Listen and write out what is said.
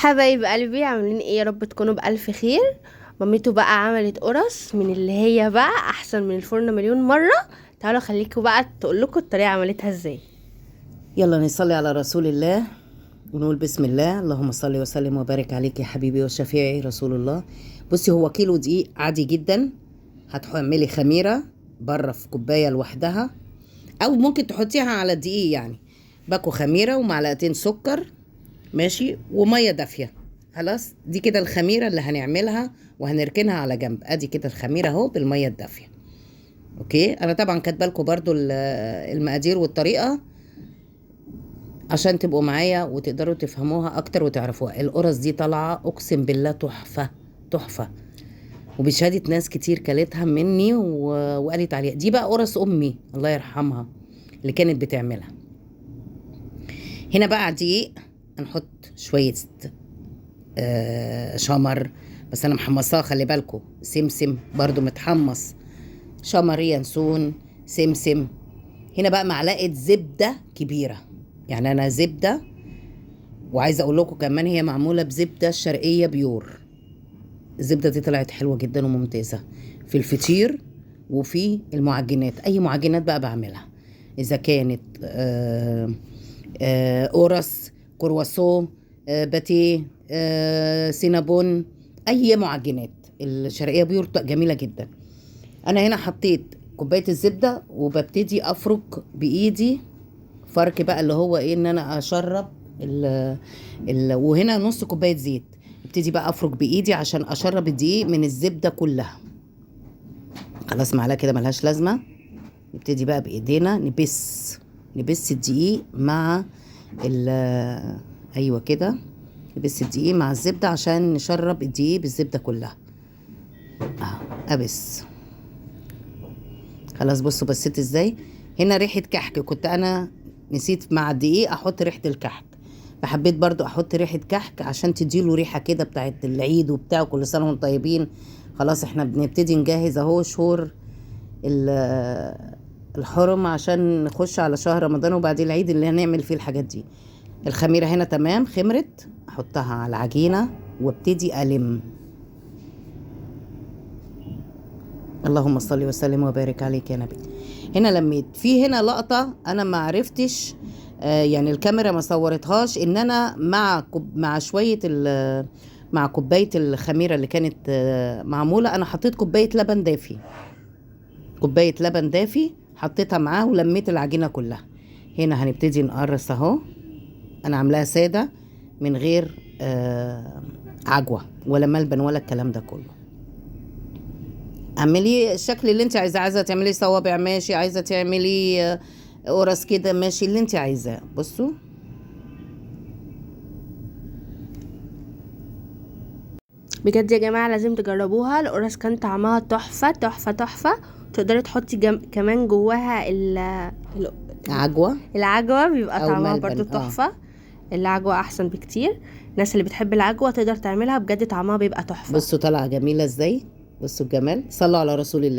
حبايب قلبي عاملين ايه؟ يا رب تكونوا بألف خير. مامته بقى عملت قرص من اللي هي بقى احسن من الفرن مليون مرة. تعالوا خليكم بقى تقولكوا الطريقة عملتها ازاي. يلا نصلي على رسول الله ونقول بسم الله. اللهم صل وسلم وبارك عليك يا حبيبي وشفيعي رسول الله. بصي، هو كيلو دقيق عادي جدا. هتعملي خميرة بره في كوباية لوحدها، او ممكن تحطيها على الدقيق، يعني باكو خميرة ومعلقتين سكر ماشي ومية دافية. خلاص، دي كده الخميرة اللي هنعملها وهنركنها على جنب. ادي كده الخميرة اهو بالمية الدافية. اوكي، انا طبعا كاتبه لكم برضو المقادير والطريقة عشان تبقوا معايا وتقدروا تفهموها اكتر وتعرفوها. القرص دي طالعه اقسم بالله تحفه تحفه، وبشهاده ناس كتير كلتها مني وقالت عليها. دي بقى قرص امي الله يرحمها اللي كانت بتعملها. هنا بقى على الدقيق هنحط شويه شمر، بس انا محمصاه خلي بالكم. سمسم برضو متحمص، شمر، ينسون، سمسم. هنا بقى معلقه زبده كبيره، يعني انا زبده، وعايزه اقول لكم كمان هي معموله بزبده الشرقيه بيور. الزبده دي طلعت حلوه جدا وممتازه في الفطير وفي المعجنات. اي معجنات بقى بعملها، اذا كانت قرص، كرواسون، باتيه، سينابون، اي معجنات الشرقيه بيور جميله جدا. انا هنا حطيت كوبايه الزبده وببتدي افرك بايدي فرك بقى اللي هو ايه، ان انا اشرب وهنا نص كوبايه زيت. ابتدي بقى افرك بايدي عشان اشرب الدقيق من الزبده كلها. خلاص، معلقه كده ملهاش لازمه. نبتدي بقى بايدينا نبس الدقيق مع ايوه كده، نبس الدقيق مع الزبده عشان نشرب الدقيق بالزبده كلها. ابس. خلاص، بصوا بسيت ازاي. هنا ريحه كحك، كنت انا نسيت مع الدقيق احط ريحه الكحك، فحبيت برضو احط ريحه كحك عشان تديله ريحه كده بتاعت العيد وبتاع. كل سنه وانتم طيبين. خلاص، احنا بنبتدي نجهز اهو شهور الحرم عشان نخش على شهر رمضان وبعدين العيد اللي هنعمل فيه الحاجات دي. الخميره هنا تمام خمرت، احطها على العجينه وابتدي الم. اللهم صل وسلم وبارك عليك يا نبي. هنا لميت في هنا لقطه انا ما عرفتش، يعني الكاميرا ما صورتهاش، ان انا مع شويه مع كوبايه الخميره اللي كانت معموله، انا حطيت كوبايه لبن دافي. كوبايه لبن دافي حطيتها معاه ولميت العجينه كلها. هنا هنبتدي نقرص اهو. انا عاملاها ساده من غير عجوه ولا ملبن ولا الكلام ده كله. اعملي الشكل اللي انت عايزه تعملي صوابع ماشي، عايزه تعملي قرص كده ماشي، اللي انت عايزاه. بصوا بجد يا جماعة لازم تجربوها. القرص كان طعمها تحفة تحفة تحفة. تقدري تحطي كمان جواها عجوه العجوة، بيبقى او طعمها ملبن. برضو تحفة. العجوة احسن بكتير. الناس اللي بتحب العجوة تقدر تعملها، بجد طعمها بيبقى تحفة. بصوا طالعه جميله ازاي. بصوا الجمال. صلوا على رسول الله.